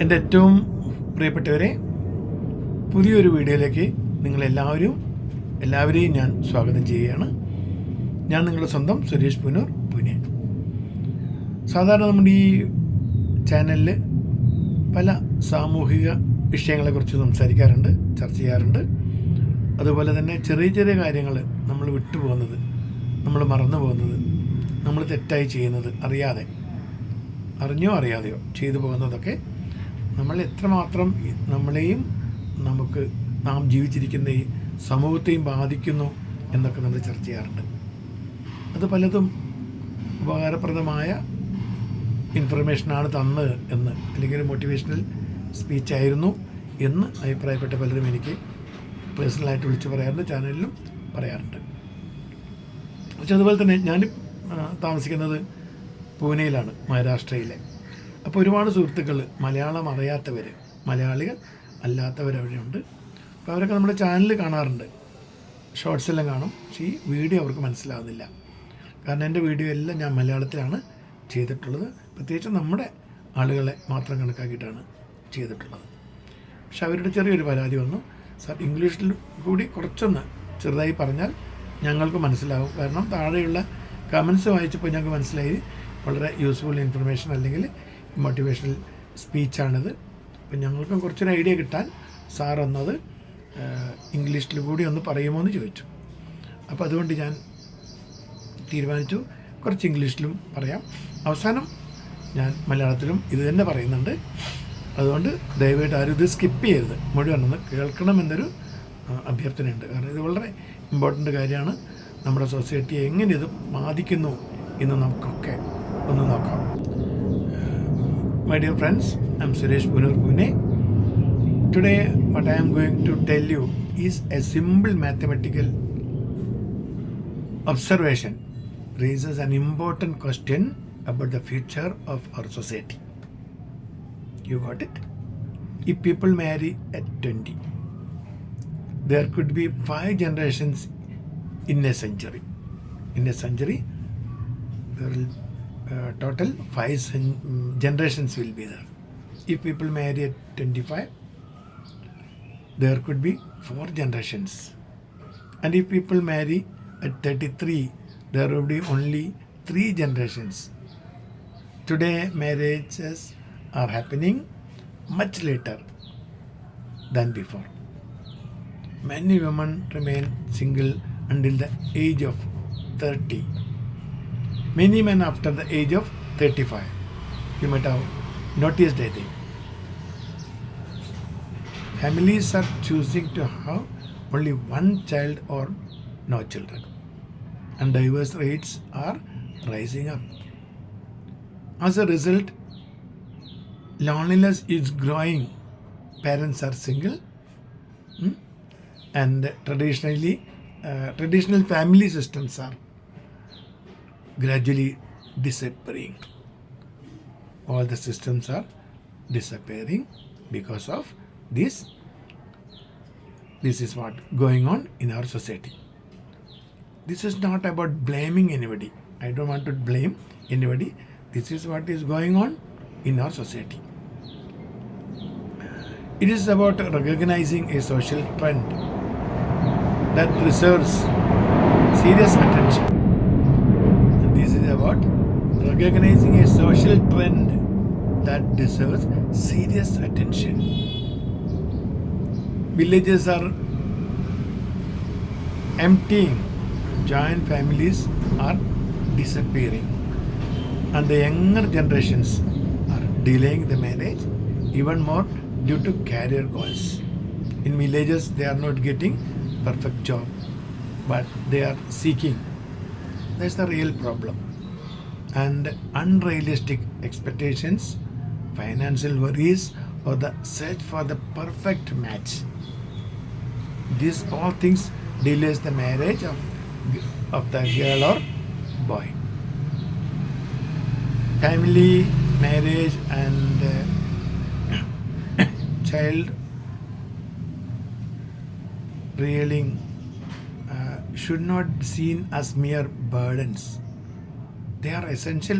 എൻ്റെ ഏറ്റവും പ്രിയപ്പെട്ടവരെ, പുതിയൊരു വീഡിയോയിലേക്ക് എല്ലാവരെയും ഞാൻ സ്വാഗതം ചെയ്യുകയാണ്. ഞാൻ നിങ്ങളുടെ സ്വന്തം സുരേഷ് പുനൂർ, പൂനെ. സാധാരണ നമ്മുടെ ഈ ചാനലിൽ പല സാമൂഹിക വിഷയങ്ങളെക്കുറിച്ച് സംസാരിക്കാറുണ്ട്, ചർച്ച ചെയ്യാറുണ്ട്. അതുപോലെ തന്നെ ചെറിയ ചെറിയ കാര്യങ്ങൾ നമ്മൾ വിട്ടുപോകുന്നത്, നമ്മൾ മറന്നു പോകുന്നത്, നമ്മൾ തെറ്റായി ചെയ്യുന്നത്, അറിഞ്ഞോ അറിയാതെയോ ചെയ്തു പോകുന്നതൊക്കെ നമ്മൾ എത്രമാത്രം നമ്മളെയും നാം ജീവിച്ചിരിക്കുന്ന ഈ സമൂഹത്തെയും ബാധിക്കുന്നു എന്നൊക്കെ നമ്മൾ ചർച്ച ചെയ്യാറുണ്ട്. അത് പലതും ഉപകാരപ്രദമായ ഇൻഫർമേഷനാണ് തന്നത് എന്ന്, അല്ലെങ്കിൽ ഒരു മോട്ടിവേഷണൽ സ്പീച്ചായിരുന്നു എന്ന് അഭിപ്രായപ്പെട്ട പലരും എനിക്ക് പേഴ്സണലായിട്ട് വിളിച്ച് പറയാറുണ്ട്, ചാനലിലും പറയാറുണ്ട്. പക്ഷെ അതുപോലെ തന്നെ ഞാൻ താമസിക്കുന്നത് പൂനെയിലാണ്, മഹാരാഷ്ട്രയിലെ. അപ്പോൾ ഒരുപാട് സുഹൃത്തുക്കൾ മലയാളികൾ അല്ലാത്തവരവിടെയുണ്ട്. അപ്പോൾ അവരൊക്കെ നമ്മുടെ ചാനൽ കാണാറുണ്ട്, ഷോർട്സെല്ലാം കാണും. പക്ഷേ ഈ വീഡിയോ അവർക്ക് മനസ്സിലാവുന്നില്ല. കാരണം എൻ്റെ വീഡിയോ എല്ലാം ഞാൻ മലയാളത്തിലാണ് ചെയ്തിട്ടുള്ളത്. പ്രത്യേകിച്ച് നമ്മുടെ ആളുകളെ മാത്രം കണക്കാക്കിയിട്ടാണ് ചെയ്തിട്ടുള്ളത്. പക്ഷെ അവരുടെ ചെറിയൊരു പരാതി വന്നു, സാർ ഇംഗ്ലീഷിൽ കൂടി കുറച്ചൊന്ന് ചെറുതായി പറഞ്ഞാൽ ഞങ്ങൾക്ക് മനസ്സിലാവും. കാരണം താഴെയുള്ള കമൻസ് വായിച്ചപ്പോൾ ഞങ്ങൾക്ക് മനസ്സിലായി വളരെ യൂസ്ഫുൾ ഇൻഫർമേഷൻ അല്ലെങ്കിൽ മോട്ടിവേഷണൽ സ്പീച്ചാണിത്. അപ്പം ഞങ്ങൾക്കും കുറച്ചൊരു ഐഡിയ കിട്ടാൻ സാർ ഒന്നത് ഇംഗ്ലീഷിൽ കൂടി ഒന്ന് പറയുമോ എന്ന് ചോദിച്ചു. അപ്പോൾ അതുകൊണ്ട് ഞാൻ തീരുമാനിച്ചു കുറച്ച് ഇംഗ്ലീഷിലും പറയാം. അവസാനം ഞാൻ മലയാളത്തിലും ഇത് തന്നെ പറയുന്നുണ്ട്. അതുകൊണ്ട് ദയവായിട്ട് ആരും ഇത് സ്കിപ്പ് ചെയ്യരുത്, മുഴുവൻ ഒന്ന് കേൾക്കണമെന്നൊരു അഭ്യർത്ഥനയുണ്ട്. കാരണം ഇത് വളരെ ഇമ്പോർട്ടൻ്റ് കാര്യമാണ്. നമ്മുടെ സൊസൈറ്റിയെ എങ്ങനെ ഇത് ബാധിക്കുന്നു എന്ന് നമുക്കൊക്കെ ഒന്ന് നോക്കാം. My dear friends, I am Suresh Punur, Pune. Today what I am going to tell you is a simple mathematical observation raises an important question about the future of our society. You got it? If people marry at 20, there could be 5 generations in a century. In a century, there will total 5 generations will be there. If people marry at 25, there could be 4 generations. And if people marry at 33, there will be only 3 generations. Today, marriages are happening much later than before. Many women remain single until the age of 30. Many men after the age of 35. You might have noticed a thing. Families are choosing to have only one child or no children. And divorce rates are rising up. As a result, loneliness is growing. Parents are single. And traditional family systems are gradually disappearing. All the systems are disappearing because of this. This is what going on in our society. This is not about blaming anybody. I don't want to blame anybody. This is what is going on in our society. It is about recognizing a social trend that deserves serious attention. This is about recognizing a social trend that deserves serious attention. Villages are emptying, joint families are disappearing, and the younger generations are delaying the marriage even more due to career goals. In villages, they are not getting perfect job, but they are seeking. That's the real problem. And unrealistic expectations, financial worries, or the search for the perfect match. These all things delays the marriage of the girl or boy. Family, marriage, and child rearing should not be seen as mere burdens. They are essential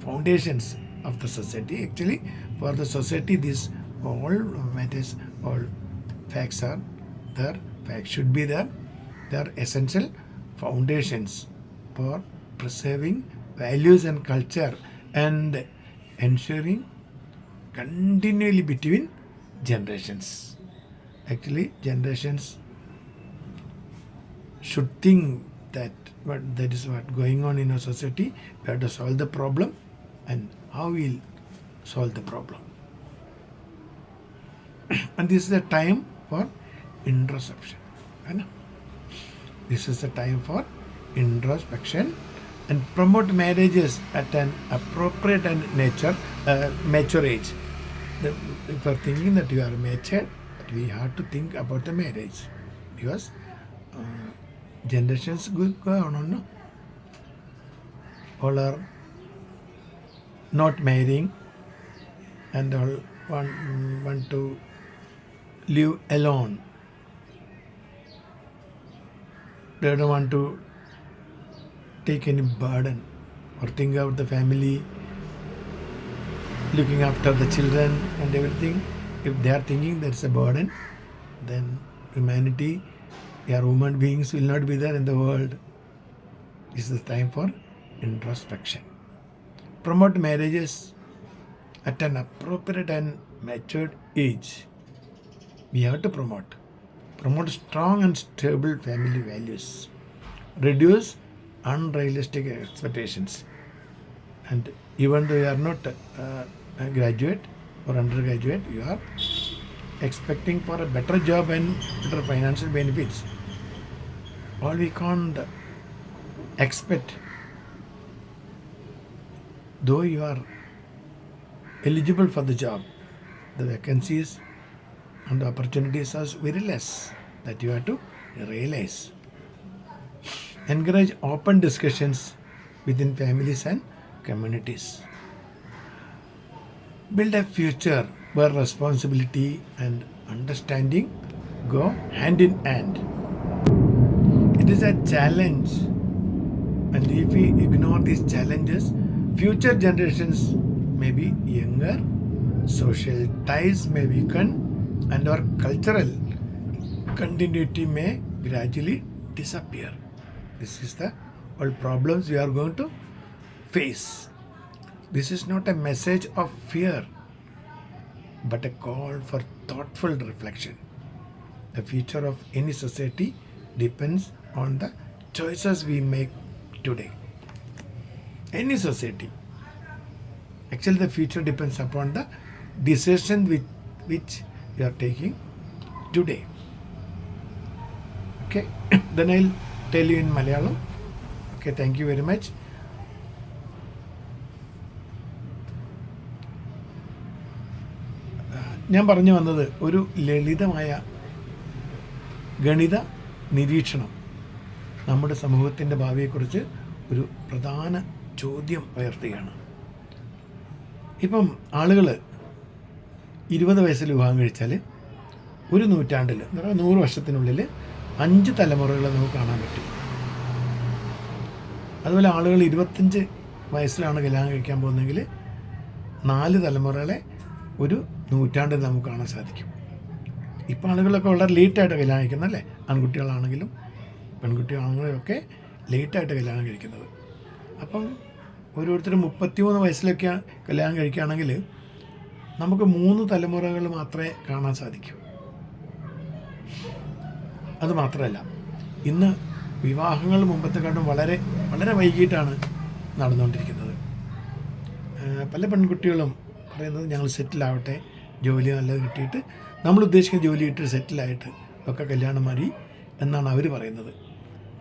foundations of the society. Actually, For the society, this all matters, all facts are there. Facts should be there. They are essential foundations for preserving values and culture and ensuring continually between generations. Actually, generations should think that is what going on in our society. We have to solve the problem, and how we'll solve the problem. And this is the time for introspection. This is the time for introspection and promote marriages at an appropriate and mature age. If you are thinking that you are mature, we have to think about the marriage, because generations go on, no? All are not marrying and all want to live alone. They don't want to take any burden or think about the family, looking after the children and everything. If they are thinking that's a burden, then humanity, our human beings will not be there in the world. This is the time for introspection. Promote marriages at an appropriate and matured age. We have to promote strong and stable family values. Reduce unrealistic expectations. And even though you are not a graduate or undergraduate, you are expecting for a better job and better financial benefits. All we can't expect, though you are eligible for the job, the vacancies and the opportunities are very less. That you have to realize. Encourage open discussions within families and communities. Build a future where responsibility and understanding go hand in hand. It is a challenge, and if we ignore these challenges, future generations may be younger, social ties may weaken, and our cultural continuity may gradually disappear. This is the all problems we are going to face. This is not a message of fear, but a call for thoughtful reflection. The future of any society depends on the choices we make today. Any society. Actually, the future depends upon the decision which we are taking today. Okay, then I'll tell you in Malayalam. Okay, thank you very much. ഞാൻ പറഞ്ഞു വന്നത് ഒരു ലളിതമായ ഗണിത നിരീക്ഷണം നമ്മുടെ സമൂഹത്തിൻ്റെ ഭാവിയെക്കുറിച്ച് ഒരു പ്രധാന ചോദ്യം ഉയർത്തുകയാണ്. ഇപ്പം ആളുകൾ 20 വയസ്സിൽ വിവാഹം കഴിച്ചാൽ ഒരു നൂറ്റാണ്ടിൽ, എന്ന് പറഞ്ഞാൽ 100 വർഷത്തിനുള്ളിൽ 5 തലമുറകളെ നമുക്ക് കാണാൻ പറ്റും. അതുപോലെ ആളുകൾ 25 വയസ്സിലാണ് കല്യാണം കഴിക്കാൻ പോകുന്നതെങ്കിൽ 4 തലമുറകളെ ഒരു നൂറ്റാണ്ടിൽ നമുക്ക് കാണാൻ സാധിക്കും. ഇപ്പം ആളുകളൊക്കെ വളരെ ലേറ്റായിട്ട് കല്യാണം കഴിക്കുന്നല്ലേ, ആൺകുട്ടികളാണെങ്കിലും പെൺകുട്ടികളാണെങ്കിലും ഒക്കെ ലേറ്റായിട്ട് കല്യാണം കഴിക്കുന്നത്. അപ്പം ഓരോരുത്തരും 33 വയസ്സിലൊക്കെ കല്യാണം കഴിക്കുകയാണെങ്കിൽ നമുക്ക് 3 തലമുറകൾ മാത്രമേ കാണാൻ സാധിക്കൂ. അത് മാത്രമല്ല, ഇന്ന് വിവാഹങ്ങൾ മുമ്പത്തെക്കാട്ടും വളരെ വളരെ വൈകിട്ടാണ് നടന്നുകൊണ്ടിരിക്കുന്നത്. പല പെൺകുട്ടികളും പറയുന്നത് ഞങ്ങൾ സെറ്റിലാവട്ടെ, ജോലി നല്ലത് കിട്ടിയിട്ട്, നമ്മൾ ഉദ്ദേശിക്കുന്ന ജോലി കിട്ടി സെറ്റിലായിട്ട് ഒക്കെ കല്യാണം മതി എന്നാണ് അവർ പറയുന്നത്.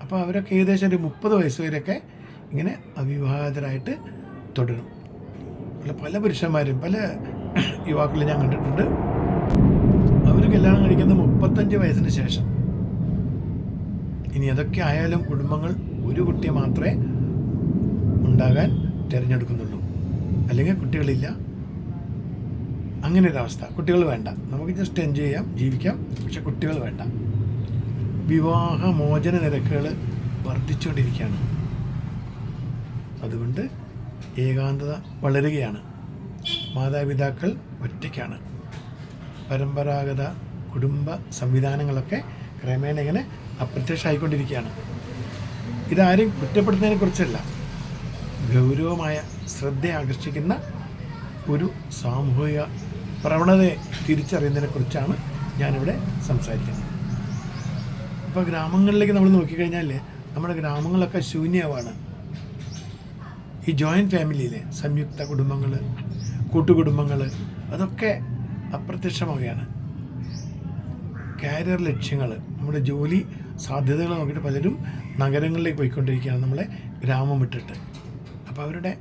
അപ്പോൾ അവരൊക്കെ ഏകദേശം ഒരു 30 വയസ്സ് വരെയൊക്കെ ഇങ്ങനെ അവിവാഹിതരായിട്ട് തുടരും. പല പുരുഷന്മാരും പല യുവാക്കളും ഞാൻ കണ്ടിട്ടുണ്ട്. അവർ കല്യാണം കഴിക്കുന്നത് 35 വയസ്സിന് ശേഷം. ഇനി അതൊക്കെ ആയാലും കുടുംബങ്ങൾ ഒരു കുട്ടിയെ മാത്രമേ ഉണ്ടാകാൻ തിരഞ്ഞെടുക്കുന്നുള്ളൂ, അല്ലെങ്കിൽ കുട്ടികളില്ല. അങ്ങനെ ഒരവസ്ഥ. കുട്ടികൾ വേണ്ട, നമുക്ക് ജസ്റ്റ് എൻജോയ് ചെയ്യാം, ജീവിക്കാം, പക്ഷെ കുട്ടികൾ വേണ്ട. വിവാഹമോചന നിരക്കുകൾ വർദ്ധിച്ചുകൊണ്ടിരിക്കുകയാണ്. അതുകൊണ്ട് ഏകാന്തത വളരുകയാണ്. മാതാപിതാക്കൾ ഒറ്റയ്ക്കാണ്. പരമ്പരാഗത കുടുംബ സംവിധാനങ്ങളൊക്കെ ക്രമേണ ഇങ്ങനെ അപ്രത്യക്ഷമായിക്കൊണ്ടിരിക്കുകയാണ്. ഇതാരും കുറ്റപ്പെടുത്തുന്നതിനെക്കുറിച്ചല്ല, ഗൗരവമായ ശ്രദ്ധ ആകർഷിക്കുന്ന ഒരു സാമൂഹിക പ്രവണതയെ തിരിച്ചറിയുന്നതിനെക്കുറിച്ചാണ് ഞാനിവിടെ സംസാരിക്കുന്നത്. ഇപ്പോൾ ഗ്രാമങ്ങളിലേക്ക് നമ്മൾ നോക്കിക്കഴിഞ്ഞാൽ നമ്മുടെ ഗ്രാമങ്ങളൊക്കെ ശൂന്യമാണ്. ഈ ജോയിൻറ്റ് ഫാമിലിയിലെ സംയുക്ത കുടുംബങ്ങൾ, കൂട്ടുകുടുംബങ്ങൾ, അതൊക്കെ അപ്രത്യക്ഷമാവുകയാണ്. കാരിയർ ലക്ഷ്യങ്ങൾ, നമ്മുടെ ജോലി സാധ്യതകൾ നോക്കിയിട്ട് പലരും നഗരങ്ങളിലേക്ക് പോയിക്കൊണ്ടിരിക്കുകയാണ്, നമ്മളെ ഗ്രാമം വിട്ടിട്ട്. അപ്പോൾ അവരുടെ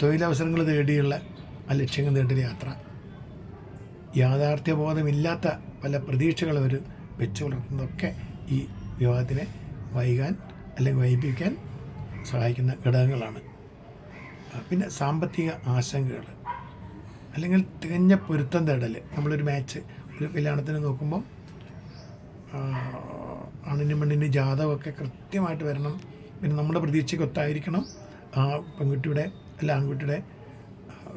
തൊഴിലവസരങ്ങൾ തേടിയുള്ള ആ ലക്ഷ്യങ്ങൾ തേടിയ യാത്ര, യാഥാർത്ഥ്യബോധമില്ലാത്ത പല പ്രതീക്ഷകൾ അവർ വെച്ച് പുലർത്തുന്നതൊക്കെ ഈ വിവാഹത്തിനെ വൈകാൻ അല്ലെങ്കിൽ വൈകിപ്പിക്കാൻ സഹായിക്കുന്ന ഘടകങ്ങളാണ്. പിന്നെ സാമ്പത്തിക ആശങ്കകൾ, അല്ലെങ്കിൽ തികഞ്ഞ പൊരുത്തം തേടൽ. നമ്മളൊരു മാച്ച്, ഒരു കല്യാണത്തിന് നോക്കുമ്പം ആണിനും പെണ്ണിൻ്റെ ജാതകമൊക്കെ കൃത്യമായിട്ട് വരണം. പിന്നെ നമ്മുടെ പ്രതീക്ഷയ്ക്കൊത്തായിരിക്കണം ആ പെൺകുട്ടിയുടെ അല്ല ആൺകുട്ടിയുടെ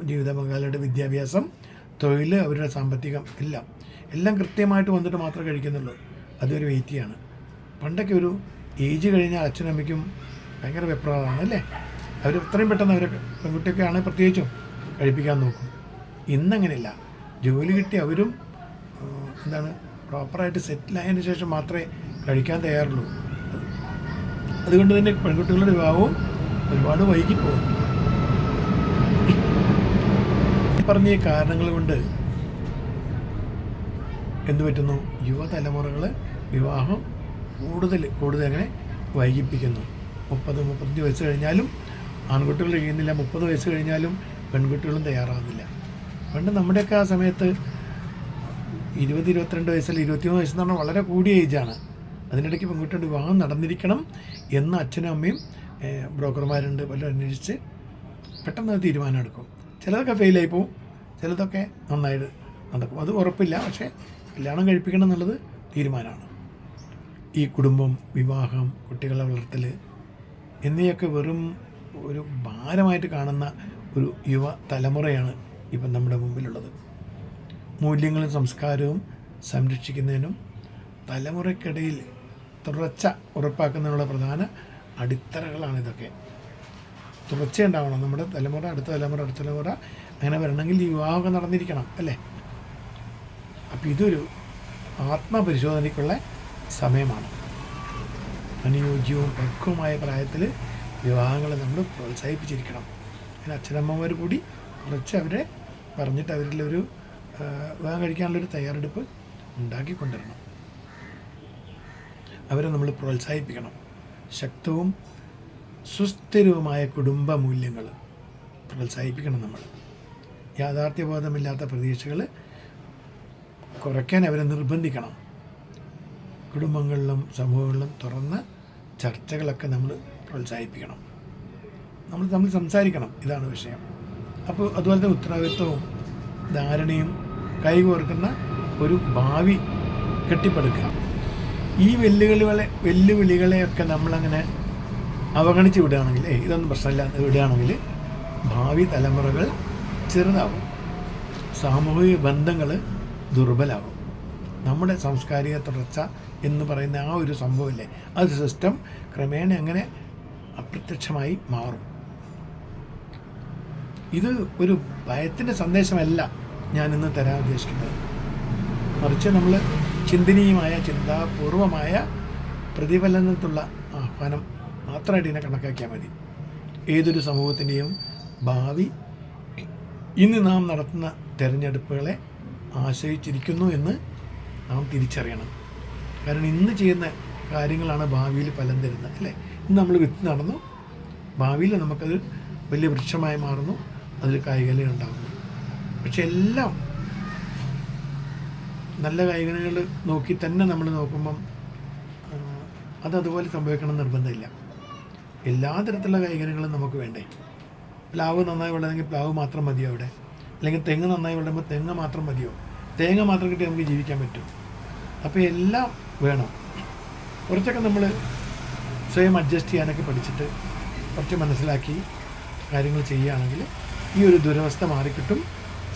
ജീവിത പങ്കാളിയുടെ വിദ്യാഭ്യാസം, തൊഴിൽ, അവരുടെ സാമ്പത്തികം എല്ലാം കൃത്യമായിട്ട് വന്നിട്ട് മാത്രമേ കഴിക്കുന്നുള്ളൂ. അതൊരു വെയിറ്റിയാണ്. പണ്ടൊക്കെ ഒരു ഏജ് കഴിഞ്ഞാൽ അച്ഛനും അമ്മയ്ക്കും ഭയങ്കര വെപ്രാളമാണ് അല്ലേ. അവർ എത്രയും പെട്ടെന്ന് അവർ പെൺകുട്ടിയൊക്കെ ആണെങ്കിൽ പ്രത്യേകിച്ചും കഴിപ്പിക്കാൻ നോക്കും. ഇന്നങ്ങനെയില്ല. ജോലി കിട്ടി അവരും പ്രോപ്പറായിട്ട് സെറ്റിലായതിനു ശേഷം മാത്രമേ കഴിക്കാൻ തയ്യാറുള്ളൂ. അതുകൊണ്ട് തന്നെ പെൺകുട്ടികളുടെ വിവാഹവും ഒരുപാട് വൈകിപ്പോകും. പറഞ്ഞ ഈ കാരണങ്ങൾ കൊണ്ട് എന്തു പറ്റുന്നു? യുവതലമുറകൾ വിവാഹം കൂടുതൽ അങ്ങനെ വൈകിപ്പിക്കുന്നു. 30-35 വയസ്സ് കഴിഞ്ഞാലും ആൺകുട്ടികൾ കഴിയുന്നില്ല, 30 വയസ്സ് കഴിഞ്ഞാലും പെൺകുട്ടികളും തയ്യാറാകുന്നില്ല. പണ്ട് നമ്മുടെയൊക്കെ ആ സമയത്ത് 20-22 വയസ്സിൽ 23 വയസ്സെന്ന് പറഞ്ഞാൽ വളരെ കൂടിയ ഏജാണ്. അതിനിടയ്ക്ക് പെൺകുട്ടിയുടെ വിവാഹം നടന്നിരിക്കണം എന്ന് അച്ഛനും അമ്മയും ബ്രോക്കർമാരുണ്ട് പലരും അന്വേഷിച്ച് പെട്ടെന്ന് തീരുമാനം എടുക്കും. ചിലതൊക്കെ ഫെയിലായി പോവും, ചിലതൊക്കെ നന്നായിട്ട് നടക്കും. അത് ഉറപ്പില്ല, പക്ഷേ കല്യാണം കഴിപ്പിക്കണം എന്നുള്ളത് തീരുമാനമാണ്. ഈ കുടുംബം, വിവാഹം, കുട്ടികളെ വളർത്തൽ എന്നിവയൊക്കെ വെറും ഒരു ഭാരമായിട്ട് കാണുന്ന ഒരു യുവ തലമുറയാണ് ഇപ്പം നമ്മുടെ മുമ്പിലുള്ളത്. മൂല്യങ്ങളും സംസ്കാരവും സംരക്ഷിക്കുന്നതിനും തലമുറയ്ക്കിടയിൽ തുടർച്ച ഉറപ്പാക്കുന്നതിനുള്ള പ്രധാന അടിത്തറകളാണിതൊക്കെ. തുടർച്ചയുണ്ടാവണം. നമ്മുടെ തലമുറ അടുത്ത തലമുറ അങ്ങനെ വരണമെങ്കിൽ ഈ വിവാഹമൊക്കെ നടന്നിരിക്കണം അല്ലേ. അപ്പോൾ ഇതൊരു ആത്മപരിശോധനയ്ക്കുള്ള സമയമാണ്. അനുയോജ്യവും പക്വമായ പ്രായത്തിൽ വിവാഹങ്ങളെ നമ്മൾ പ്രോത്സാഹിപ്പിച്ചിരിക്കണം. അങ്ങനെ അച്ഛനമ്മമാർ കൂടി കുറച്ച് അവരെ പറഞ്ഞിട്ട് അവരിലൊരു വിവാഹം കഴിക്കാനുള്ളൊരു തയ്യാറെടുപ്പ് ഉണ്ടാക്കിക്കൊണ്ടിരണം. അവരെ നമ്മൾ പ്രോത്സാഹിപ്പിക്കണം. ശക്തവും സുസ്ഥിരവുമായ കുടുംബ മൂല്യങ്ങൾ പ്രോത്സാഹിപ്പിക്കണം. നമ്മൾ യാഥാർത്ഥ്യബോധമില്ലാത്ത പ്രതീക്ഷകൾ കുറയ്ക്കാൻ അവരെ നിർബന്ധിക്കണം. കുടുംബങ്ങളിലും സമൂഹങ്ങളിലും തുറന്ന ചർച്ചകളൊക്കെ നമ്മൾ പ്രോത്സാഹിപ്പിക്കണം. നമ്മൾ സംസാരിക്കണം, ഇതാണ് വിഷയം. അപ്പോൾ അതുപോലത്തെ ഉത്തരവാദിത്വവും ധാരണയും കൈകോർക്കുന്ന ഒരു ഭാവി കെട്ടിപ്പടുക്കുക. ഈ വെല്ലുവിളികളെയൊക്കെ നമ്മളങ്ങനെ അവഗണിച്ച് വിടുകയാണെങ്കിൽ, ഇതൊന്നും പ്രശ്നമില്ല വിടുകയാണെങ്കിൽ ഭാവി തലമുറകൾ ചെറുതാവും, സാമൂഹിക ബന്ധങ്ങൾ ദുർബലാവും. നമ്മുടെ സാംസ്കാരിക തുടർച്ച എന്ന് പറയുന്ന ആ ഒരു സംഭവമില്ലേ, അത് സിസ്റ്റം ക്രമേണ അങ്ങനെ അപ്രത്യക്ഷമായി മാറും. ഇത് ഒരു ഭയത്തിൻ്റെ സന്ദേശമല്ല ഞാനിന്ന് തരാൻ ഉദ്ദേശിക്കുന്നത്. മറിച്ച് നമ്മൾ ചിന്തനീയമായ, ചിന്താപൂർവമായ പ്രതിഫലനത്തിലുള്ള ആഹ്വാനം മാത്രമായിട്ട് ഇതിനെ കണക്കാക്കിയാൽ മതി. ഏതൊരു സമൂഹത്തിൻ്റെയും ഭാവി ഇന്ന് നാം നടത്തുന്ന തിരഞ്ഞെടുപ്പുകളെ ആശ്രയിച്ചിരിക്കുന്നു എന്ന് നാം തിരിച്ചറിയണം. കാരണം ഇന്ന് ചെയ്യുന്ന കാര്യങ്ങളാണ് ഭാവിയിൽ ഫലം തരുന്നത് അല്ലേ. ഇന്ന് നമ്മൾ വിത്ത് നടന്നു, ഭാവിയിൽ നമുക്കത് വലിയ വൃക്ഷമായി മാറുന്നു, അതിൽ കായ്കനികൾ ഉണ്ടാകുന്നു. പക്ഷെ എല്ലാം നല്ല കായ്കനികൾ നോക്കി തന്നെ നമ്മൾ നോക്കുമ്പം അതുപോലെ സംഭവിക്കണം നിർബന്ധമില്ല. എല്ലാ തരത്തിലുള്ള കായ്കനികളും നമുക്ക് വേണ്ടേ. പ്ലാവ് നന്നായി വളരണമെങ്കിൽ പ്ലാവ് മാത്രം മതിയോ അവിടെ? അല്ലെങ്കിൽ തെങ്ങ് നന്നായി വളരുമ്പോൾ തെങ്ങ് മാത്രം മതിയോ? തേങ്ങ മാത്രം കിട്ടി നമുക്ക് ജീവിക്കാൻ പറ്റും? അപ്പോൾ എല്ലാം വേണം. കുറച്ചൊക്കെ നമ്മൾ സ്വയം അഡ്ജസ്റ്റ് ചെയ്യാനൊക്കെ പഠിച്ചിട്ട് കുറച്ച് മനസ്സിലാക്കി കാര്യങ്ങൾ ചെയ്യുകയാണെങ്കിൽ ഈ ഒരു ദുരവസ്ഥ മാറിക്കിട്ടും.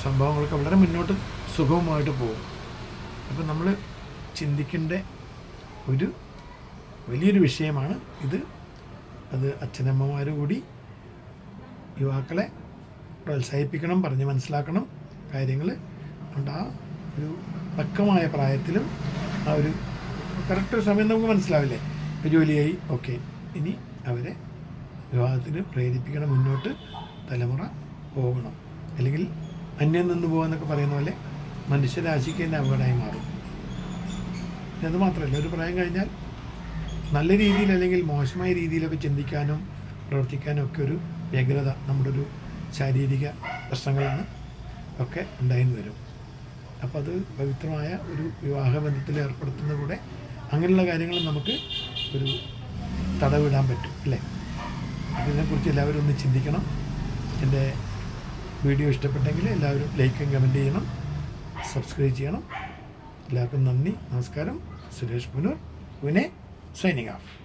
സംഭവങ്ങളൊക്കെ വളരെ മുന്നോട്ട് സുഗമമായിട്ട് പോകും. അപ്പം നമ്മൾ ചിന്തിക്കേണ്ട ഒരു വലിയൊരു വിഷയമാണ് ഇത്. അത് അച്ഛനമ്മമാർ കൂടി യുവാക്കളെ പ്രോത്സാഹിപ്പിക്കണം, പറഞ്ഞ് മനസ്സിലാക്കണം കാര്യങ്ങൾ. അതുകൊണ്ട് ആ ഒരു പക്വമായ പ്രായത്തിലും ആ ഒരു കറക്റ്റ് ഒരു സമയം നമുക്ക് മനസ്സിലാവില്ലേ, ഇപ്പോൾ ജോലിയായി, ഓക്കെ, ഇനി അവരെ വിവാഹത്തിന് പ്രേരിപ്പിക്കണം, മുന്നോട്ട് തലമുറ പോകണം. അല്ലെങ്കിൽ അന്യം നിന്ന് പോകുക പറയുന്ന പോലെ മനുഷ്യരാശിക്ക് തന്നെ അപകടമായി മാറും. പിന്നെ അത് മാത്രമല്ല, ഒരു പ്രായം കഴിഞ്ഞാൽ നല്ല രീതിയിൽ അല്ലെങ്കിൽ മോശമായ രീതിയിലൊക്കെ ചിന്തിക്കാനും പ്രവർത്തിക്കാനും ഒക്കെ ഒരു വ്യഗ്രത, നമ്മുടെ ഒരു ശാരീരിക പ്രശ്നങ്ങളാണ് ഒക്കെ ഉണ്ടായിന്ന് വരും. അപ്പോൾ അത് പവിത്രമായ ഒരു വിവാഹബന്ധത്തിൽ ഏർപ്പെടുത്തുന്ന കൂടെ അങ്ങനെയുള്ള കാര്യങ്ങൾ നമുക്ക് ഒരു തടവിടാൻ പറ്റും അല്ലേ. അപ്പോൾ ഇതിനെക്കുറിച്ച് എല്ലാവരും ഒന്ന് ചിന്തിക്കണം. എൻ്റെ വീഡിയോ ഇഷ്ടപ്പെട്ടെങ്കിൽ എല്ലാവരും ലൈക്കും കമൻറ്റ് ചെയ്യണം, സബ്സ്ക്രൈബ് ചെയ്യണം. എല്ലാവർക്കും നന്ദി, നമസ്കാരം. Suresh Poonoor, Pune, signing off.